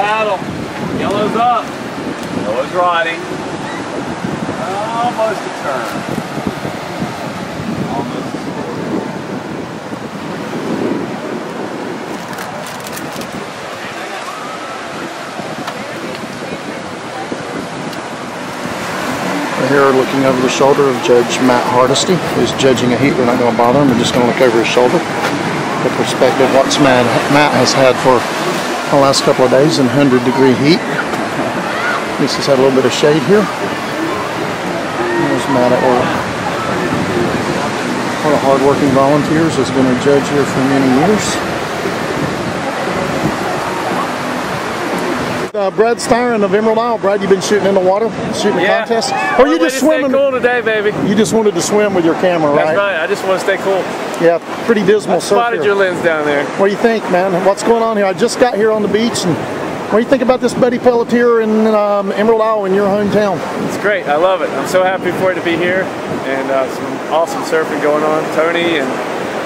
paddle. Yellow's up. Yellow's riding. Almost a turn. Almost. We're here looking over the shoulder of Judge Matt Hardesty, who's judging a heat. We're not going to bother him. We're just going to look over his shoulder. The perspective what Matt has had for the last couple of days in 100-degree heat. This has had a little bit of shade here. There's Matt at work. One of the hard-working volunteers, has been a judge here for many years. Brad Styron of Emerald Isle. Brad, you've been shooting in the water, shooting a contest? Or you just swimming? Stay cool today, baby. You just wanted to swim with your camera, right? That's right. I just want to stay cool. Yeah, pretty dismal surf spotted your lens down there. What do you think, man? What's going on here? I just got here on the beach, and what do you think about this Buddy Pelletier in Emerald Isle in your hometown? It's great. I love it. I'm so happy for it to be here, and some awesome surfing going on. Tony and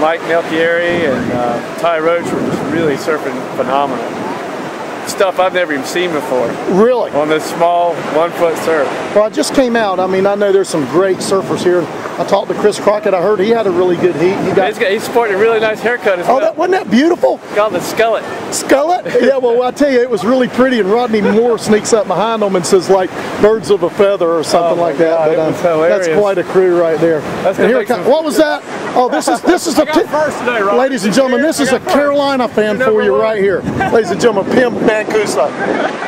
Mike Melchieri and Ty Roach were just really surfing phenomenal. Stuff I've never even seen before. Really? On this small 1-foot surf. Well, I just came out. I mean, I know there's some great surfers here. I talked to Chris Crockett. I heard he had a really good heat. He's sporting a really nice haircut as well. Wasn't that beautiful? Called the Skullet. Skullet? Yeah, well, I tell you, it was really pretty, and Rodney Moore sneaks up behind him and says, like, birds of a feather or something like that. But, that's quite a crew right there. What was that? Oh, this is a ladies and gentlemen, this is a Carolina fan for you right here. Ladies and gentlemen, Pim Mancuso.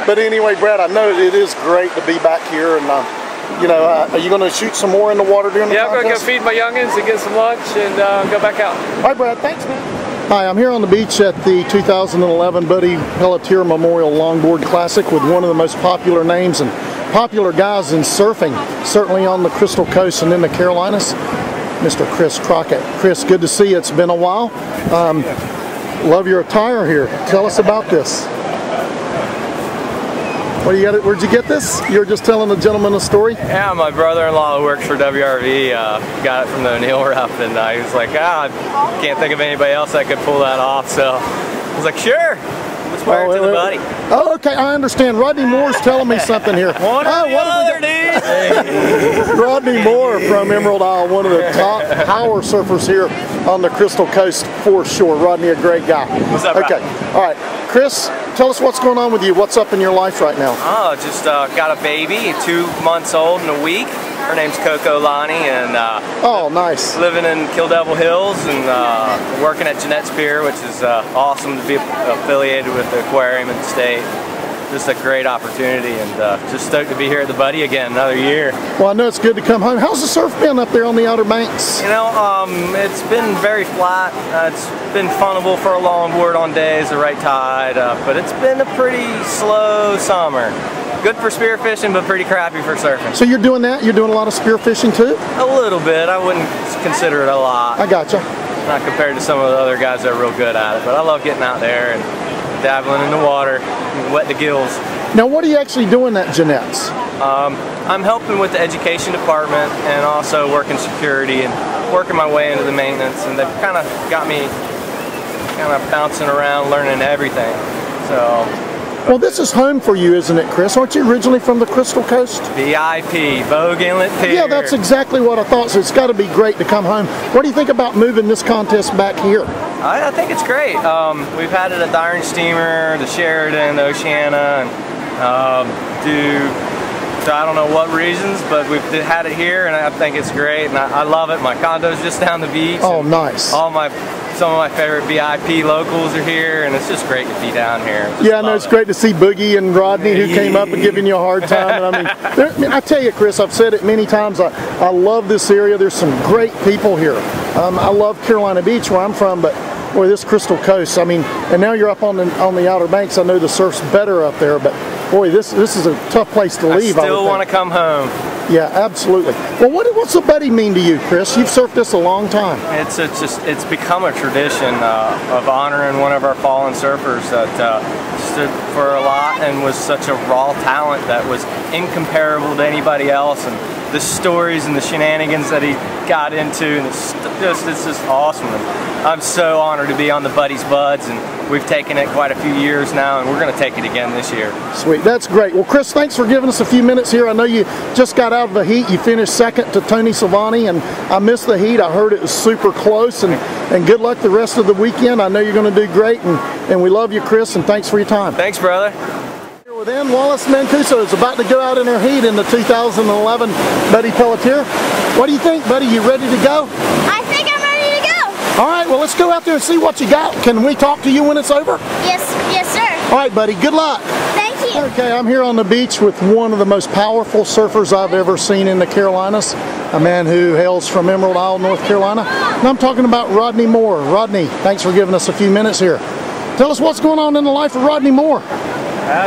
But anyway, Brad, I know it is great to be back here, and you know, are you going to shoot some more in the water during the contest? I'm going to go feed my youngins and get some lunch and go back out. All right, Brad, thanks, man. Hi, I'm here on the beach at the 2011 Buddy Pelletier Memorial Longboard Classic with one of the most popular names and popular guys in surfing, certainly on the Crystal Coast and in the Carolinas, Mr. Chris Crockett. Chris, good to see you. It's been a while. Love your attire here. Tell us about this. What do you got? Where'd you get this? You were just telling the gentleman a story? Yeah, my brother-in-law who works for WRV got it from the O'Neill rep, and he was like, I can't think of anybody else that could pull that off, so I was like, sure, let's wear it to the Buddy. Oh, okay, I understand. Rodney Moore's telling me something here. One or the other, dude. Rodney Moore from Emerald Isle, one of the top power surfers here on the Crystal Coast for sure. Rodney, a great guy. What's up, Okay, all right. Chris, tell us what's going on with you. What's up in your life right now? Oh, just got a baby, 2 months old in a week. Her name's Coco Lonnie, and oh, nice. Living in Kill Devil Hills and working at Jeanette's Pier, which is awesome to be affiliated with the aquarium in the state. Just a great opportunity, and just stoked to be here at the Buddy again, another year. Well, I know it's good to come home. How's the surf been up there on the Outer Banks? You know, it's been very flat. It's been funnable for a longboard on days, the right tide, but it's been a pretty slow summer. Good for spearfishing, but pretty crappy for surfing. So you're doing that? You're doing a lot of spearfishing too? A little bit. I wouldn't consider it a lot. I gotcha. Not compared to some of the other guys that are real good at it, but I love getting out there and dabbling in the water, wet the gills. Now, what are you actually doing at Jeanette's? I'm helping with the education department and also working security and working my way into the maintenance, and they've kind of got me kind of bouncing around, learning everything. So. Well, this is home for you, isn't it, Chris? Aren't you originally from the Crystal Coast? VIP, Vogue Inlet Pier. Yeah, that's exactly what I thought, so it's got to be great to come home. What do you think about moving this contest back here? I think it's great. We've had it at the Iron Steamer, the Sheridan, the Oceana, and I don't know what reasons, but we've had it here, and I think it's great, and I love it. My condo's just down the beach. Oh, nice. Some of my favorite VIP locals are here, and it's just great to be down here. Yeah, I know it's great to see Boogie and Rodney who came up and giving you a hard time. And I mean, I tell you, Chris, I've said it many times, I love this area. There's some great people here. I love Carolina Beach, where I'm from, but boy, this Crystal Coast, I mean, and now you're up on the Outer Banks. I know the surf's better up there, but boy, this is a tough place to leave. I still want to come home. Yeah, absolutely. Well, what's the Buddy mean to you, Chris? You've surfed this a long time. It's become a tradition of honoring one of our fallen surfers that stood for a lot and was such a raw talent that was incomparable to anybody else, and the stories and the shenanigans that he got into, and it's just awesome. And I'm so honored to be on the Buddies Buds, and we've taken it quite a few years now, and we're going to take it again this year. Sweet, that's great. Well, Chris, thanks for giving us a few minutes here. I know you just got out of the heat. You finished second to Tony Silvani, and I missed the heat. I heard it was super close, and good luck the rest of the weekend. I know you're going to do great, and we love you, Chris, and thanks for your time. Thanks, brother. Here with Wallace Mancuso is about to go out in her heat in the 2011 Buddy Pelletier. What do you think, buddy? You ready to go? I think I'm ready to go. All right, well, let's go out there and see what you got. Can we talk to you when it's over? Yes, sir. All right, buddy, good luck. Thank you. Okay, I'm here on the beach with one of the most powerful surfers I've ever seen in the Carolinas, a man who hails from Emerald Isle, North Carolina, and I'm talking about Rodney Moore. Rodney, thanks for giving us a few minutes here. Tell us what's going on in the life of Rodney Moore.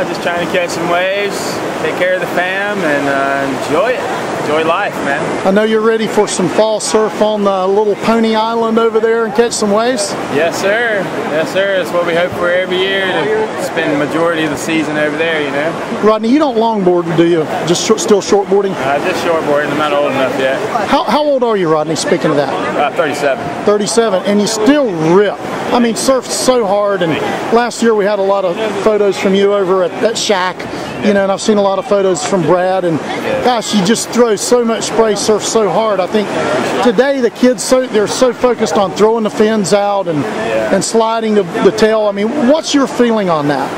Just trying to catch some waves, take care of the fam, and enjoy it. Enjoy life, man. I know you're ready for some fall surf on the little Pony Island over there and catch some waves. Yes, sir. Yes, sir. That's what we hope for every year, to spend the majority of the season over there, you know. Rodney, you don't longboard, do you? Just still shortboarding? Just shortboarding. I'm not old enough yet. How old are you, Rodney, speaking of that? 37. 37, and you still rip. I mean, surfed so hard, and last year we had a lot of photos from you over at that shack, you know, and I've seen a lot of photos from Brad, and gosh, you just throw so much spray, surf so hard. I think today the kids, they're so focused on throwing the fins out and sliding the tail. I mean, what's your feeling on that?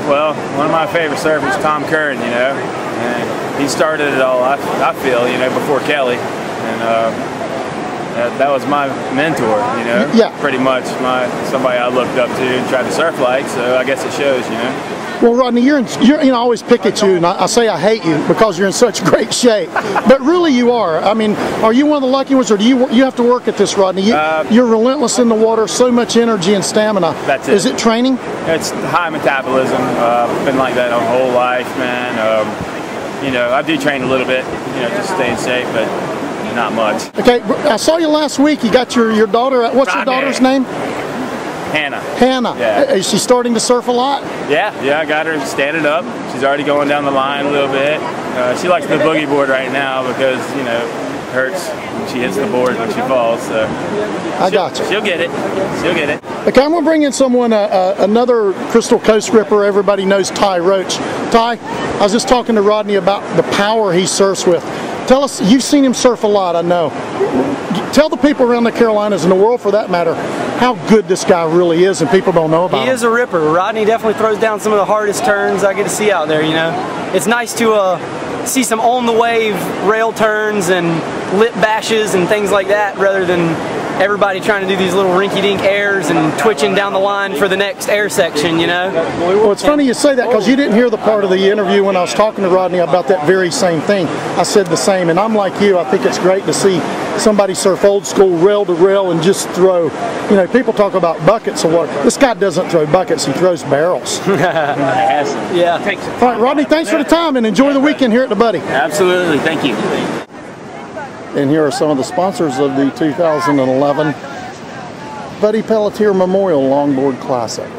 Well, one of my favorite surfers, Tom Curran, you know, and he started it all, I feel, you know, before Kelly, and that was my mentor, you know. Yeah. Pretty much somebody I looked up to and tried to surf like, so I guess it shows, you know. Well, Rodney, you know, I always pick at you, and I say I hate you because you're in such great shape. But really, you are. I mean, are you one of the lucky ones, or do you have to work at this, Rodney? You're relentless in the water, so much energy and stamina. That's it. Is it training? It's high metabolism. Been like that my whole life, man. You know, I do train a little bit, you know, just stay in shape, but not much. Okay, I saw you last week. You got your daughter. What's your daughter's name? Hannah. Hannah. Yeah. Is she starting to surf a lot? Yeah, I got her standing up. She's already going down the line a little bit. She likes the boogie board right now because, you know, it hurts when she hits the board when she falls. So I got you. She'll get it. She'll get it. Okay, I'm going to bring in someone, another Crystal Coast ripper. Everybody knows Ty Roach. Ty, I was just talking to Rodney about the power he surfs with. Tell us, you've seen him surf a lot, I know. Tell the people around the Carolinas and the world for that matter how good this guy really is, and people don't know about him. He is a ripper. Rodney definitely throws down some of the hardest turns I get to see out there, you know. It's nice to see some on-the-wave rail turns and lip bashes and things like that rather than everybody trying to do these little rinky-dink airs and twitching down the line for the next air section, you know? Well, it's funny you say that because you didn't hear the part of the interview when I was talking to Rodney about that very same thing. I said the same, and I'm like you. I think it's great to see somebody surf old school rail to rail and just throw, you know, people talk about buckets of water. This guy doesn't throw buckets, he throws barrels. Yeah. All right, Rodney, thanks for the time and enjoy the weekend here at the Buddy. Absolutely, thank you. And here are some of the sponsors of the 2011 Buddy Pelletier Memorial Longboard Classic.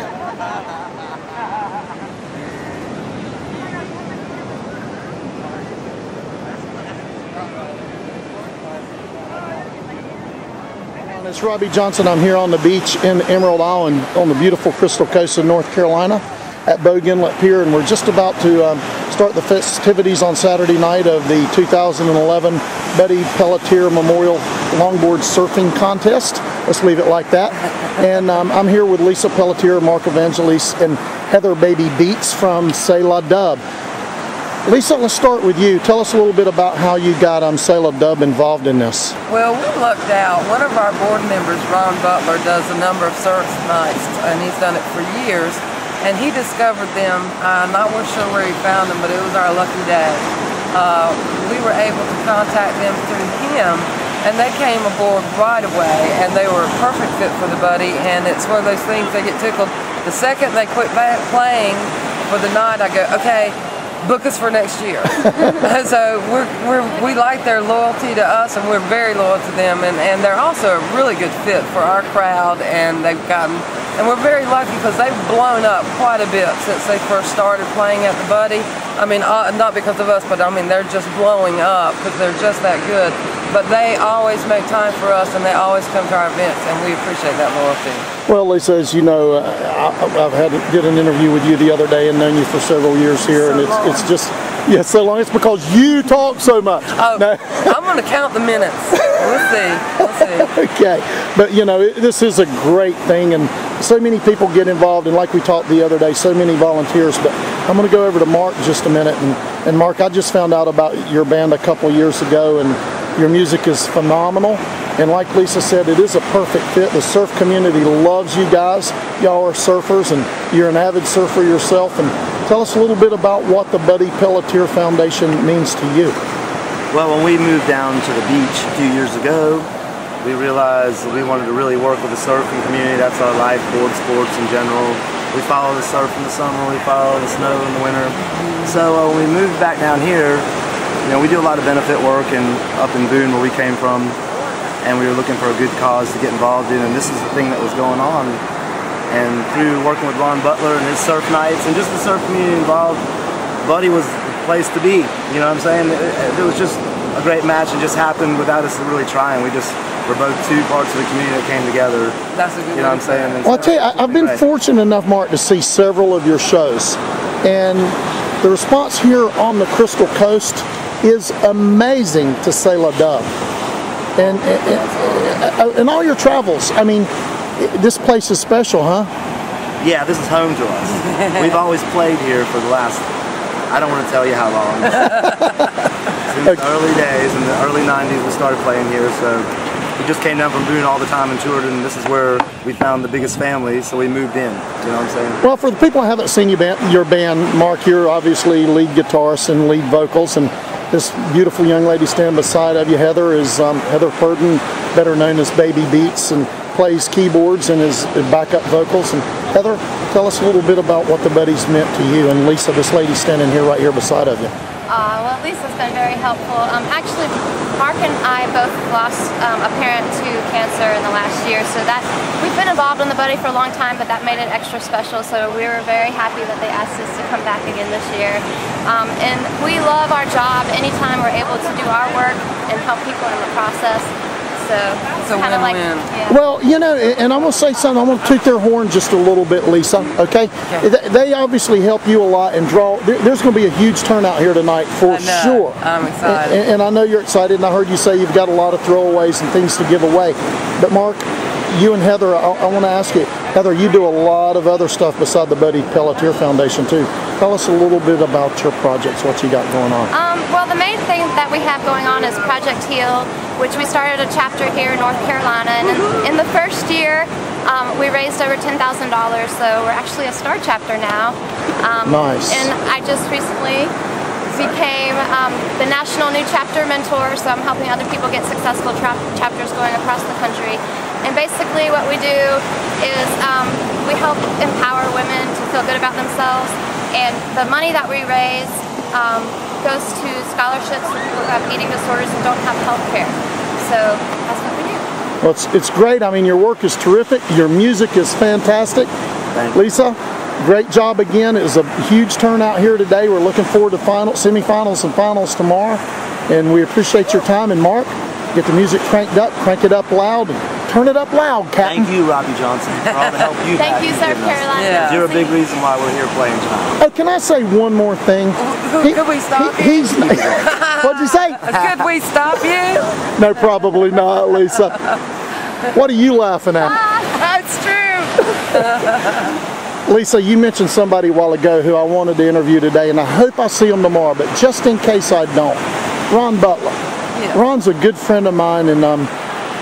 It's Robbie Johnson. I'm here on the beach in Emerald Isle and on the beautiful Crystal Coast of North Carolina at Bogue Inlet Pier, and we're just about to start the festivities on Saturday night of the 2011 Buddy Pelletier Memorial Longboard Surfing Contest. Let's leave it like that. And I'm here with Lisa Pelletier, Mark Evangelis, and Heather Baby Beats from Say La Dub. Lisa, let's start with you. Tell us a little bit about how you got Say La Dub involved in this. Well, we lucked out. One of our board members, Ron Butler, does a number of surf nights, and he's done it for years. And he discovered them. I'm not sure where he found them, but it was our lucky day. We were able to contact them through him, and they came aboard right away, and they were a perfect fit for the Buddy. And it's one of those things, they get tickled. The second they quit playing for the night, I go, okay, book us for next year. So we like their loyalty to us, and we're very loyal to them, and they're also a really good fit for our crowd, and they've gotten And we're very lucky because they've blown up quite a bit since they first started playing at the Buddy. I mean, not because of us, but I mean, they're just blowing up because they're just that good. But they always make time for us, and they always come to our events, and we appreciate that loyalty. Well, Lisa, as you know, did an interview with you the other day and known you for several years here, and it's just, yeah, so long. It's because you talk so much. Oh, no. I'm going to count the minutes. We'll see. Okay, but you know, this is a great thing, and so many people get involved, and like we talked the other day, so many volunteers. But I'm going to go over to Mark just a minute, and Mark, I just found out about your band a couple years ago, and your music is phenomenal. And like Lisa said, it is a perfect fit. The surf community loves you guys. Y'all are surfers, and you're an avid surfer yourself. And tell us a little bit about what the Buddy Pelletier Foundation means to you. Well, when we moved down to the beach a few years ago, we realized that we wanted to really work with the surfing community. That's our lifeboard sports in general. We follow the surf in the summer, we follow the snow in the winter. So when we moved back down here, you know, we do a lot of benefit work up in Boone where we came from, and we were looking for a good cause to get involved in, and this is the thing that was going on. And through working with Ron Butler and his surf nights and just the surf community involved, Buddy was the place to be. You know what I'm saying? It was just a great match, and just happened without us really trying. We're both two parts of the community that came together. That's a good. You know what I'm saying? And well, I tell you, I've been fortunate enough, Mark, to see several of your shows, and the response here on the Crystal Coast is amazing, to say la dove. And all your travels, I mean, this place is special, huh? Yeah, this is home to us. We've always played here for the last, I don't want to tell you how long. Since the early days, in the early 90s, we started playing here, so we just came down from Boone all the time and toured, and this is where we found the biggest family, so we moved in. You know what I'm saying? Well, for the people who haven't seen your band, Mark, you're obviously lead guitarist and lead vocals, and this beautiful young lady standing beside of you, Heather, is Heather Purden, better known as Baby Beats, and plays keyboards and is backup vocals. And Heather, tell us a little bit about what the Buddies meant to you. And Lisa, this lady standing here right here beside of you. Well, Lisa's been very helpful. Actually, Mark and I both lost a parent to cancer in the last year, so that we've been involved in the Buddy for a long time, but that made it extra special. So we were very happy that they asked us to come back again this year. And we love our job. Anytime we're able to do our work and help people in the process. So it's kind of like, yeah. Well, you know, and I'm going to say something. I'm going to toot their horn just a little bit, Lisa, okay? They obviously help you a lot and draw. There's going to be a huge turnout here tonight for sure. I'm excited. And I know you're excited, and I heard you say you've got a lot of throwaways and things to give away. But Mark, you and Heather, I want to ask you, Heather, you do a lot of other stuff beside the Buddy Pelletier Foundation too. Tell us a little bit about your projects, what you got going on. Well, the main thing that we have going on is Project Heal, which we started a chapter here in North Carolina. And in the first year, we raised over $10,000, so we're actually a star chapter now. Nice. And I just recently became the National New Chapter Mentor, so I'm helping other people get successful chapters going across the country. And basically what we do is we help empower women to feel good about themselves, and the money that we raise goes to scholarships for people who have eating disorders and don't have health care. So that's what we do. Well, it's great. I mean, your work is terrific. Your music is fantastic. Lisa, great job again. It was a huge turnout here today. We're looking forward to semifinals and finals tomorrow. And we appreciate your time. And Mark, get the music cranked up, crank it up loud, and turn it up loud, Captain. Thank you, Robbie Johnson, for all the help you've had. Thank you, Surf Carolina. Yeah. You're a big reason why we're here playing tonight. Oh, can I say one more thing? Could we stop you? What'd you say? Could we stop you? No, probably not, Lisa. What are you laughing at? That's true. Lisa, you mentioned somebody a while ago who I wanted to interview today, and I hope I see him tomorrow, but just in case I don't, Ron Butler. Yeah. Ron's a good friend of mine, and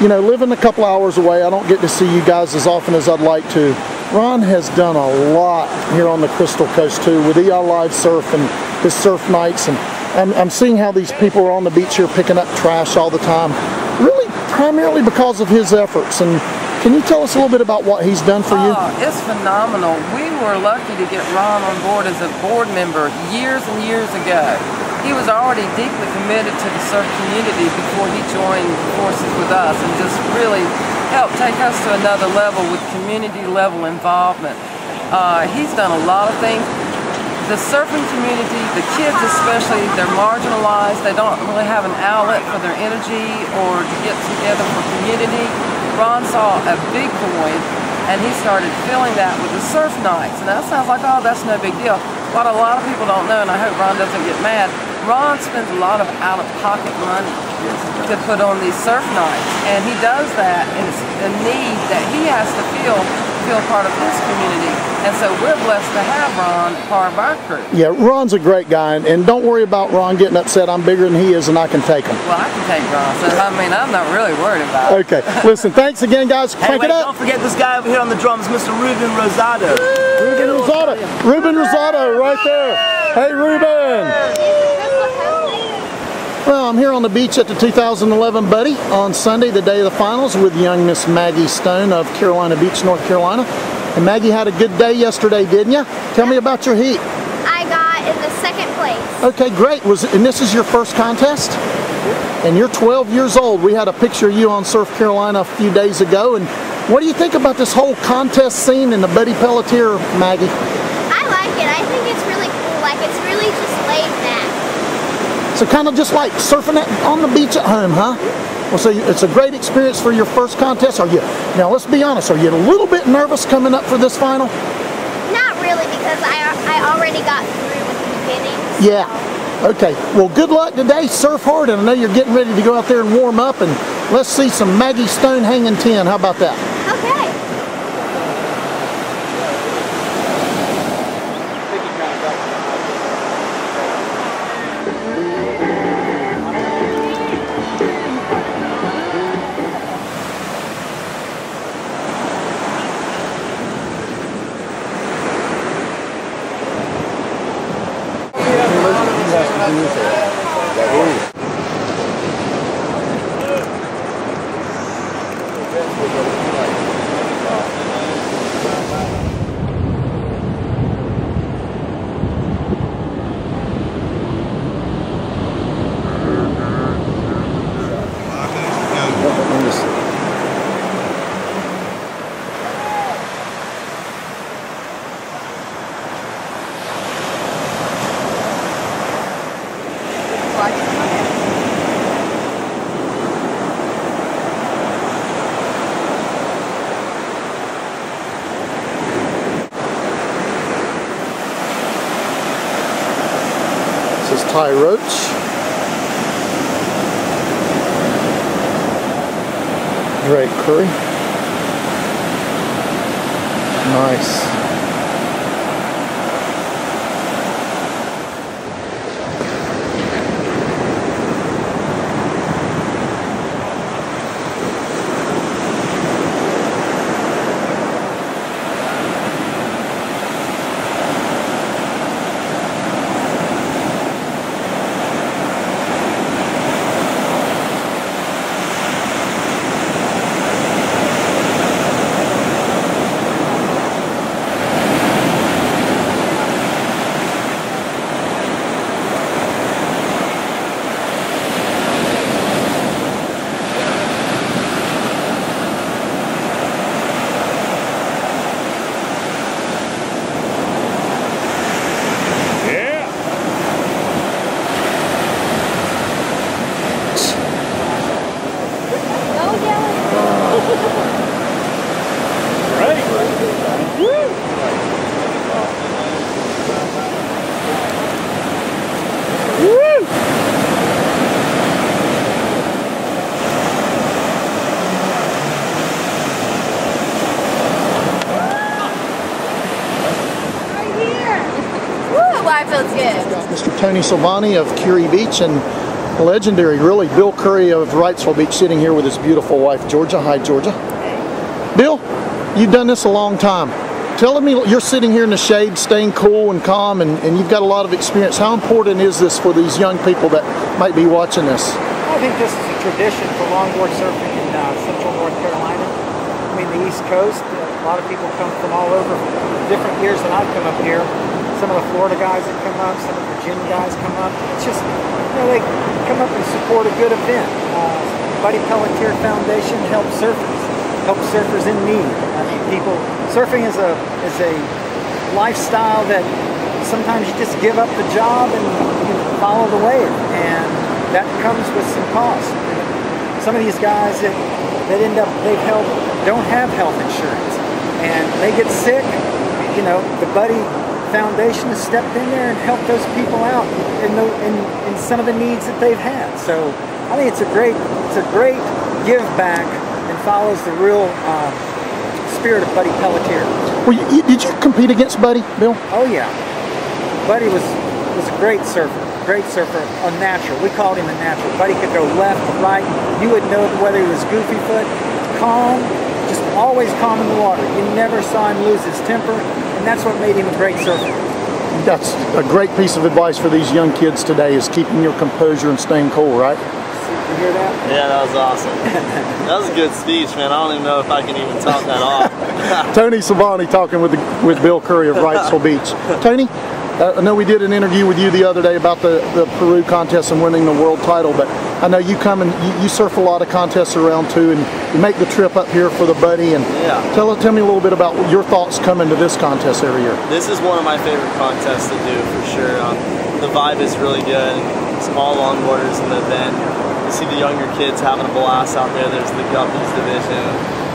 you know, living a couple hours away, I don't get to see you guys as often as I'd like to. Ron has done a lot here on the Crystal Coast too, with EI Live Surf and his surf nights, and I'm seeing how these people are on the beach here picking up trash all the time, really primarily because of his efforts. And can you tell us a little bit about what he's done for you? It's phenomenal. We were lucky to get Ron on board as a board member years and years ago. He was already deeply committed to the surf community before he joined forces with us, and just really helped take us to another level with community level involvement. He's done a lot of things. The surfing community, the kids especially, they're marginalized. They don't really have an outlet for their energy or to get together for community. Ron saw a big void and he started filling that with the surf nights. And that sounds like, oh, that's no big deal. What a lot of people don't know, and I hope Ron doesn't get mad, Ron spends a lot of out-of-pocket money to put on these surf nights. And he does that, and it's a need that he has to feel part of his community. And so we're blessed to have Ron part of our crew. Yeah, Ron's a great guy, and don't worry about Ron getting upset. I'm bigger than he is, and I can take him. Well, I can take Ron, so I mean, I'm not really worried about it. Okay, listen, thanks again, guys. Hey, Crank it up. Don't forget this guy over here on the drums, Mr. Ruben Rosado. Ruben Rosado, right there. Hey, Ruben. Well, I'm here on the beach at the 2011 Buddy on Sunday, the day of the finals, with young Miss Maggie Stone of Carolina Beach, North Carolina. And Maggie had a good day yesterday, didn't you? Tell me about your heat. I got in the second place. Okay, great. And this is your first contest? And you're 12 years old. We had a picture of you on Surf Carolina a few days ago. And what do you think about this whole contest scene in the Buddy Pelletier, Maggie? I like it. I think it's really cool. Like, it's really just laid back. So kind of just like surfing on the beach at home, huh? Well, so it's a great experience for your first contest. Now let's be honest, are you a little bit nervous coming up for this final? Not really, because I already got through with the beginning. So. Yeah. Okay. Well, good luck today. Surf hard, and I know you're getting ready to go out there and warm up, and let's see some Maggie Stone hanging 10. How about that? Okay. This is Ty Roach. Drake Curry. Nice. Mr. Tony Silvani of Curie Beach, and legendary, really, Bill Curry of Wrightsville Beach, sitting here with his beautiful wife, Georgia. Hi, Georgia. Bill, you've done this a long time. Tell me, you're sitting here in the shade, staying cool and calm, and you've got a lot of experience. How important is this for these young people that might be watching this? I think this is a tradition for longboard surfing in central North Carolina. I mean, the East Coast, a lot of people come from all over. Different years than I've come up here. Some of the Florida guys that come up, some of the Virginia guys come up. It's just, you know, they come up and support a good event. Buddy Pelletier Foundation helps surfers. help surfers in need. I mean, surfing is a lifestyle that sometimes you just give up the job and you follow the wave, and that comes with some cost. Some of these guys that don't have health insurance, and they get sick. You know, the Buddy Foundation has stepped in there and helped those people out in some of the needs that they've had. So I think it's a great give back and follows the real spirit of Buddy Pelletier. Well, did you compete against Buddy, Bill? Oh yeah, Buddy was a great surfer, a natural. We called him a natural. Buddy could go left, right. You would know whether he was goofy foot, calm, just always calm in the water. You never saw him lose his temper, and that's what made him a great surfer. That's a great piece of advice for these young kids today, is keeping your composure and staying cool, right? You hear that? Yeah, that was awesome. That was a good speech, man. I don't even know if I can even top that off. Tony Savani talking with Bill Curry of Wrightsville Beach. Tony, I know we did an interview with you the other day about the Peru contest and winning the world title, but I know you come and you surf a lot of contests around too, and you make the trip up here for the Buddy. And yeah. Tell me a little bit about your thoughts coming to this contest every year. This is one of my favorite contests to do for sure. The vibe is really good. It's all longboarders in the event. You see the younger kids having a blast out there. There's the Guppies division.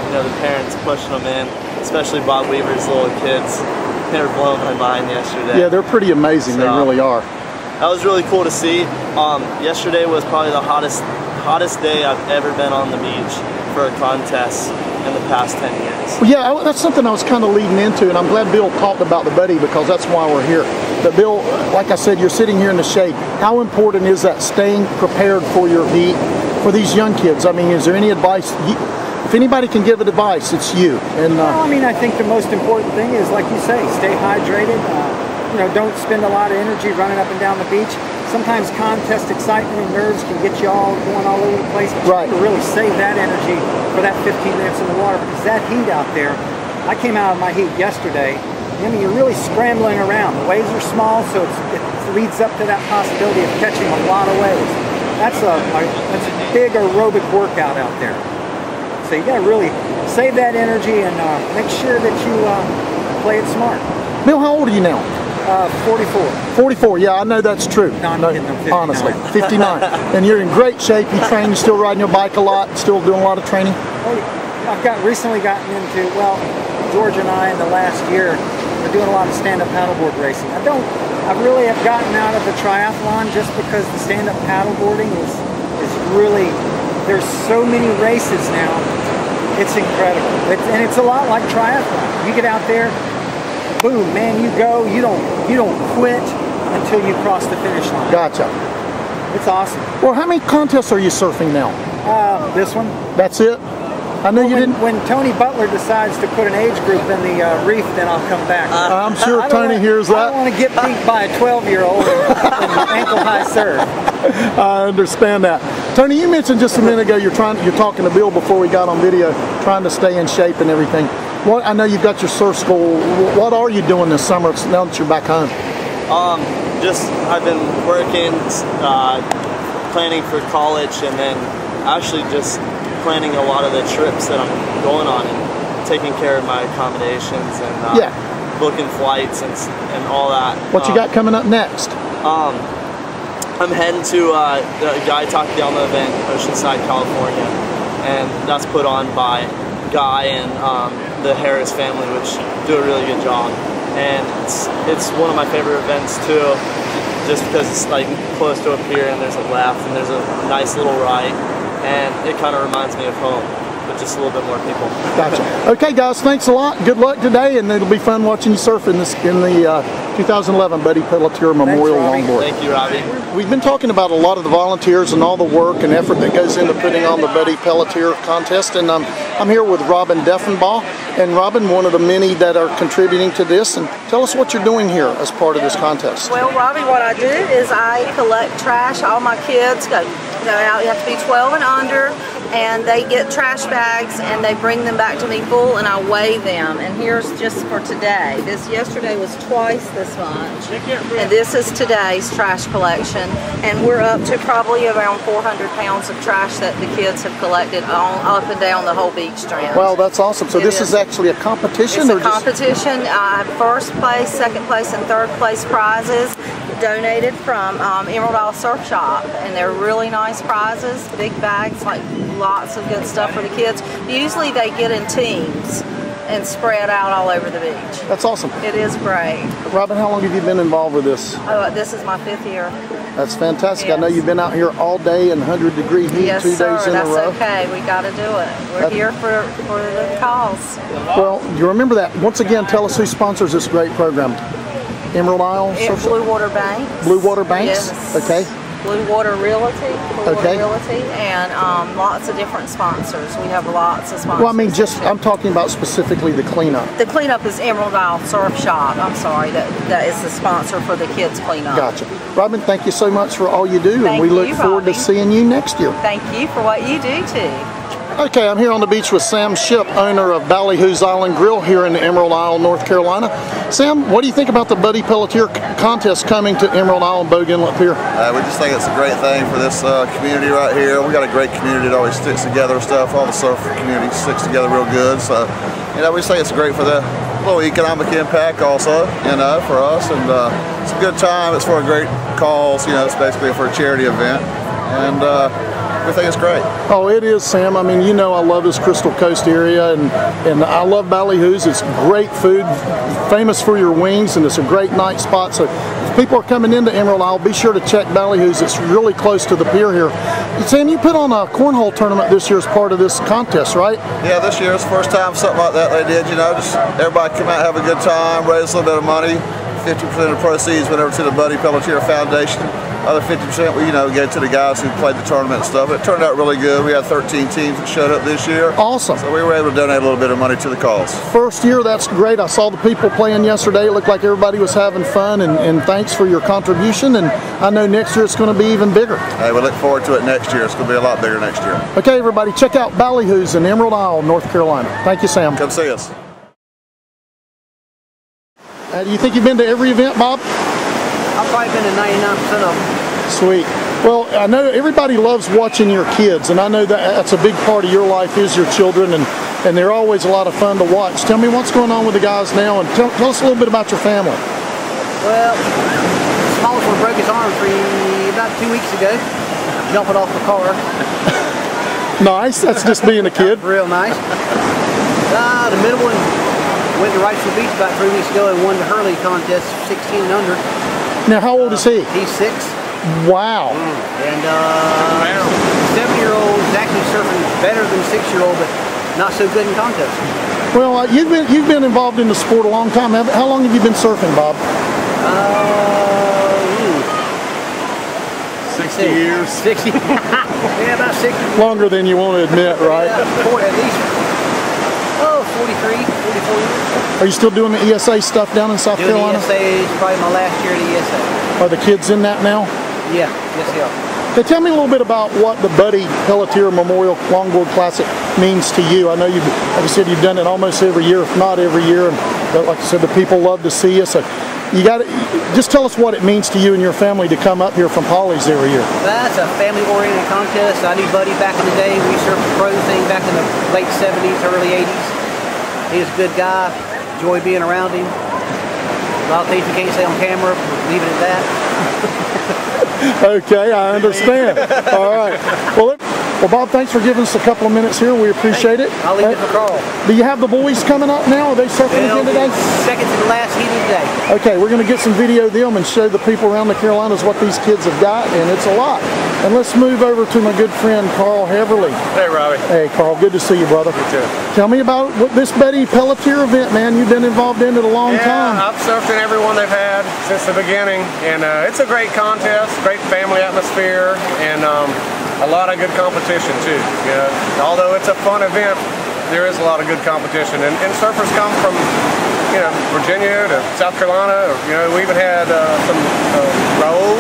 You know, the parents pushing them in, especially Bob Weaver's little kids. They were blowing my mind yesterday. Yeah, they're pretty amazing. So, they really are. That was really cool to see. Yesterday was probably the hottest day I've ever been on the beach for a contest in the past 10 years. Well, yeah, that's something I was kind of leading into, and I'm glad Bill talked about the Buddy, because that's why we're here. But Bill, like I said, you're sitting here in the shade. How important is that, staying prepared for your heat for these young kids? I mean, is there any advice? If anybody can give advice, it's you. And well, I mean, I think the most important thing is, like you say, stay hydrated. You know, don't spend a lot of energy running up and down the beach. Sometimes contest excitement and nerves can get you all going all over the place. But you can really save that energy for that 15 minutes in the water, because that heat out there, I came out of my heat yesterday. I mean, you're really scrambling around. The waves are small, so it leads up to that possibility of catching a lot of waves. That's a big aerobic workout out there. So you got to really save that energy and make sure that you play it smart. Bill, how old are you now? 44. 44, yeah, I know that's true. No, I'm kidding, I'm 59. Honestly, 59. And you're in great shape. You train, you're still riding your bike a lot, still doing a lot of training? Oh, I've recently gotten into, well, George and I in the last year are doing a lot of stand-up paddleboard racing. I really have gotten out of the triathlon just because the stand-up paddleboarding is really, there's so many races now. It's incredible. And it's a lot like triathlon. You get out there, boom, man, you go, you don't quit until you cross the finish line. Gotcha. It's awesome. Well, how many contests are you surfing now? This one. That's it? I know you didn't. When Tony Butler decides to put an age group in the reef, then I'll come back. I'm sure Tony hears that. I don't want to get beat by a 12-year-old in ankle-high surf. I understand that. Tony, you mentioned just a minute ago you're talking to Bill before we got on video, trying to stay in shape and everything. I know you've got your surf school. What are you doing this summer now that you're back home? I've been working, planning for college, and then actually just planning a lot of the trips that I'm going on and taking care of my accommodations and booking flights and all that. What you got coming up next? I'm heading to the Guy Takayama event in Oceanside, California, and that's put on by Guy and the Harris family, which do a really good job. And it's one of my favorite events too, just because it's like close to a pier and there's a left and there's a nice little right, and it kind of reminds me of home, but just a little bit more people. Gotcha. Okay, guys, thanks a lot. Good luck today, and it'll be fun watching you surf in the 2011 Buddy Pelletier Memorial Longboard. Thank you, Robbie. We've been talking about a lot of the volunteers and all the work and effort that goes into putting on the Buddy Pelletier contest, and I'm here with Robin Deffenbaugh. And Robin, one of the many that are contributing to this, and tell us what you're doing here as part of this contest. Well, Robbie, what I do is I collect trash. All my kids go out. You have to be 12 and under. and they get trash bags and they bring them back to me full, and I weigh them. And here's just for today. This yesterday was twice this much, and this is today's trash collection. And we're up to probably around 400 pounds of trash that the kids have collected up and down the whole beach strand. Wow, that's awesome. So this is actually a competition? It's a competition. First place, second place, and third place prizes donated from Emerald Isle Surf Shop, and they're really nice prizes, big bags, like lots of good stuff for the kids. Usually they get in teams and spread out all over the beach. That's awesome. It is great. Robin, how long have you been involved with this? Oh, this is my 5th year. That's fantastic. Yes. I know you've been out here all day in 100-degree heat, yes, 2 days in a row. That's okay. We got to do it. We're here for the cause. Well, you remember that. Once again, tell us who sponsors this great program. Emerald Isle? Blue Water Banks. Blue Water Banks? Yes. Okay. Blue Water Realty, and lots of different sponsors. We have lots of sponsors. Well, I mean, I'm talking about specifically the cleanup. The cleanup is Emerald Isle Surf Shop. I'm sorry, that is the sponsor for the kids cleanup. Gotcha. Robin, thank you so much for all you do, and we look forward to seeing you next year. Thank you for what you do too. Okay, I'm here on the beach with Sam Shipp, owner of Ballyhoo's Island Grill here in Emerald Isle, North Carolina. Sam, what do you think about the Buddy Pelletier contest coming to Emerald Isle and Bogue Inlet Pier? We just think it's a great thing for this community right here. We got a great community that always sticks together and stuff. All the surf community sticks together real good. So, we just think it's great for the little economic impact also, for us. And it's a good time. It's for a great cause. It's basically for a charity event. And we think it's great. Oh, it is, Sam. I mean, I love this Crystal Coast area, and I love Ballyhoo's. It's great food, famous for your wings, and it's a great night spot. So if people are coming into Emerald Isle, be sure to check Ballyhoo's. It's really close to the pier here. Sam, you put on a cornhole tournament this year as part of this contest, right? Yeah, this year is the first time something like that they did. Just everybody come out, have a good time, raise a little bit of money. 50% of the proceeds went over to the Buddy Pelletier Foundation. Other 50% we gave to the guys who played the tournament and stuff. It turned out really good. We had 13 teams that showed up this year. Awesome. So we were able to donate a little bit of money to the cause. First year, that's great. I saw the people playing yesterday. It looked like everybody was having fun, and thanks for your contribution. And I know next year it's going to be even bigger. Hey, we look forward to it next year. It's going to be a lot bigger next year. Okay, everybody, check out Ballyhoo's in Emerald Isle, North Carolina. Thank you, Sam. Come see us. Do you think you've been to every event, Bob? I've probably been to 99% of them. Sweet. Well, I know everybody loves watching your kids, and I know that's a big part of your life is your children, and they're always a lot of fun to watch. Tell me what's going on with the guys now, and tell us a little bit about your family. Well, the smallest one broke his arm about 2 weeks ago, jumping off the car. Nice. That's just being a kid. Real nice. The middle one went to Wrightsville Beach about 3 weeks ago and won the Hurley contest, 16 and under. Now, how old is he? He's 6. Wow. And 7-year-old is actually surfing better than 6-year-old, but not so good in contests. Well, you've been involved in the sport a long time. How long have you been surfing, Bob? 60 years. 60. Yeah, about 60. Longer than you want to admit, right? Yeah, at least 43, 44 years. Are you still doing the ESA stuff down in South Carolina? ESA is probably my last year at ESA. Are the kids in that now? Yeah, yes they are. Okay, tell me a little bit about what the Buddy Pelletier Memorial Longboard Classic means to you. I know like I said, you've done it almost every year, if not every year, and like I said, the people love to see you. So you got to just tell us what it means to you and your family to come up here from Polly's every year. That's a family-oriented contest. I knew Buddy back in the day. We surfed the pro thing back in the late 70s, early 80s. He's a good guy. Enjoy being around him. A lot of things you can't say on camera. Leave it at that. Okay, I understand. All right. Well, Bob, thanks for giving us a couple of minutes here. We appreciate it. I'll leave it for Carl. Do you have the boys coming up now? Are they surfing again today? Second to the last heat of the day. Okay, we're going to get some video of them and show the people around the Carolinas what these kids have got, and it's a lot. And let's move over to my good friend, Carl Heverly. Hey, Robbie. Hey, Carl. Good to see you, brother. You too. Tell me about this Buddy Pelletier event, man. You've been involved in it a long time. Yeah, I've surfed in every one they've had since the beginning, and it's a great contest, great family atmosphere, and a lot of good competition too. Although it's a fun event, there is a lot of good competition, and surfers come from Virginia to South Carolina. We even had some Raul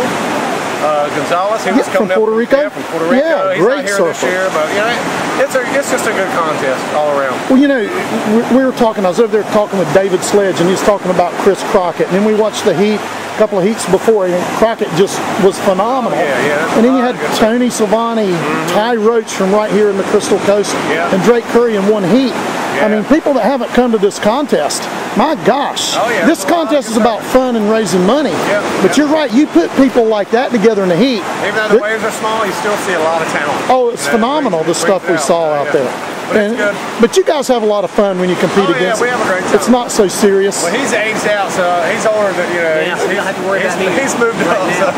Gonzalez, he was coming from Puerto Rico. Yeah, from Puerto Rico. Yeah, He's great not here surfer. this year, but you know, it's just a good contest all around. Well, you know, we were talking. I was over there talking with David Sledge, and he was talking about Chris Crockett. And then we watched the heat, a couple of heats before, and Crockett just was phenomenal. Yeah. And then you had Tony Silvani, Ty Roach from right here in the Crystal Coast, and Drake Curry in one heat. I mean, people that haven't come to this contest, my gosh, this contest is about fun and raising money. But you're right, you put people like that together in the heat. Even though the waves are small, you still see a lot of talent. Oh, it's phenomenal, the stuff we saw out there. But you guys have a lot of fun when you compete against. We have a great time. It's not so serious. Well, he's aged out, so he's older than, you know, he's moved up. So.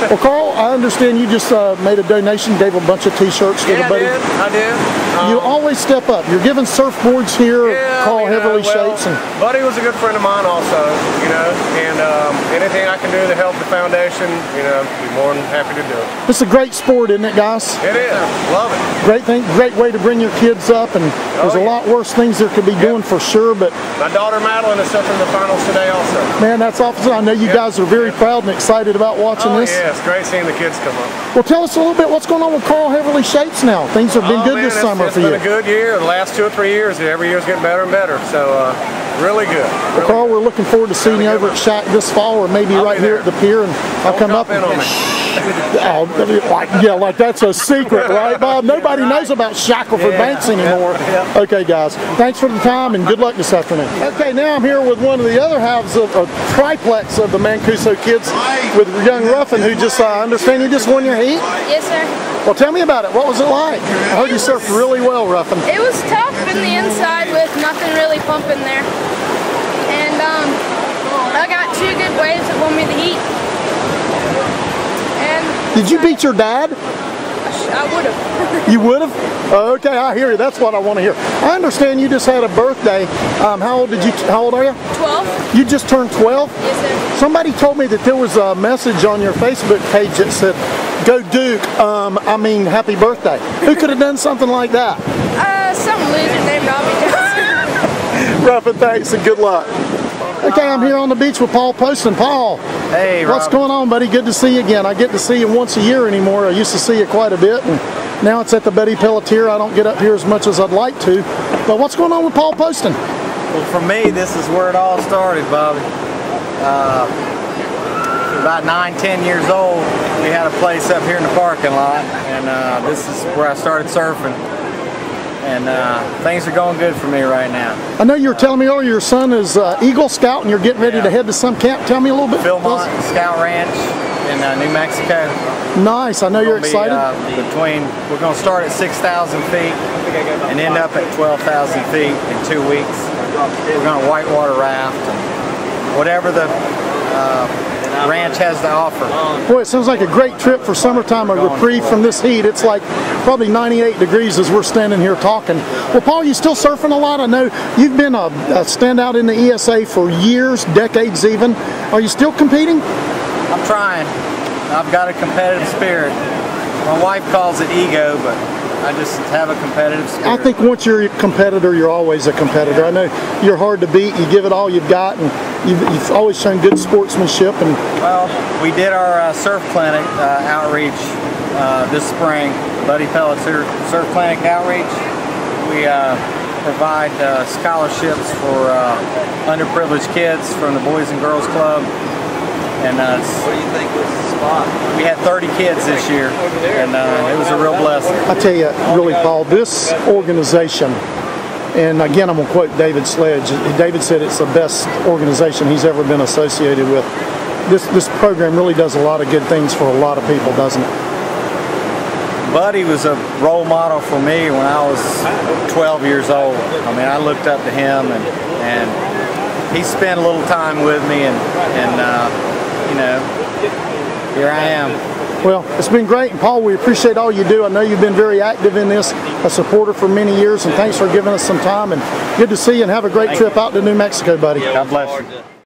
Well, Carl, I understand you just made a donation, gave a bunch of T-shirts to the buddy. I did. You always step up. You're giving surfboards here, Carl Heverly Shapes. And Buddy was a good friend of mine also, you know, and anything I can do to help the foundation, you know, I'd be more than happy to do it. It's a great sport, isn't it, guys? It is. Love it. Great thing, great way to bring your kids up, and there's a lot worse things there could be doing for sure, but my daughter Madeline is surfing the finals today also. Man, that's awesome. I know you guys are very proud and excited about watching this. Yeah, it's great seeing the kids come up. Well, tell us a little bit what's going on with Carl Heverly Shapes now. Things have been good this summer for you. It's been a good year. The last 2 or 3 years, every year's getting better and better. So, really good. Well, Carl, we're looking forward to seeing you over at Shack this fall, or maybe right here at the pier, and I'll come up and like that's a secret, right, Bob? Nobody knows about Shackleford Banks anymore. Okay, guys, thanks for the time and good luck this afternoon. Okay, now I'm here with one of the other halves of a triplex of the Mancuso kids with young Ruffin, who just, I understand you just won your heat? Yes, sir. Well, tell me about it. What was it like? I heard you surfed really well, Ruffin. It was tough in the inside with nothing really pumping there. And I got 2 good waves that won me the heat. And did you beat your dad? I would have. You would have? Okay, I hear you. That's what I want to hear. I understand you just had a birthday. How old are you? 12. You just turned 12? Yes, sir. Somebody told me that there was a message on your Facebook page that said, "Go Duke, happy birthday." Who could have done something like that? Some loser named Robbie Johnson. Ruffin, thanks and good luck. Okay, I'm here on the beach with Paul Poston. Paul, hey, what's going on, buddy? Good to see you again. I get to see you once a year anymore. I used to see you quite a bit, and now it's at the Betty Pelletier. I don't get up here as much as I'd like to. But what's going on with Paul Poston? Well, for me, this is where it all started, Bobby. About 9-10 years old, we had a place up here in the parking lot, and this is where I started surfing. And things are going good for me right now. I know you were telling me earlier your son is Eagle Scout and you're getting ready to head to some camp. Tell me a little bit. Philmont Scout Ranch in New Mexico. Nice. I know you're excited. We're going to start at 6,000 feet and end up at 12,000 feet in 2 weeks. We're going to whitewater raft and whatever the ranch has to offer. Boy, it sounds like a great trip for summertime, a reprieve from this heat. It's like probably 98 degrees as we're standing here talking. Well, Paul, you still surfing a lot? I know you've been a standout in the ESA for years, decades even. Are you still competing? I'm trying. I've got a competitive spirit. My wife calls it ego, but I just have a competitive spirit. I think once you're a competitor, you're always a competitor. I know you're hard to beat. You give it all you've got, and you've always shown good sportsmanship. And well, we did our surf clinic outreach this spring, Buddy Pelletier Surf Clinic outreach. We provide scholarships for underprivileged kids from the Boys and Girls Club. And what do you think was the spot? We had 30 kids this year, and it was a real blessing. I tell you, really, Paul, this organization, and again, I'm going to quote David Sledge. David said it's the best organization he's ever been associated with. This program really does a lot of good things for a lot of people, doesn't it? Buddy was a role model for me when I was 12 years old. I mean, I looked up to him, and he spent a little time with me, and you know, here I am. Well, it's been great, and Paul, we appreciate all you do. I know you've been very active in this, a supporter for many years, and thanks for giving us some time, and good to see you, and have a great trip out to New Mexico, buddy. God bless you.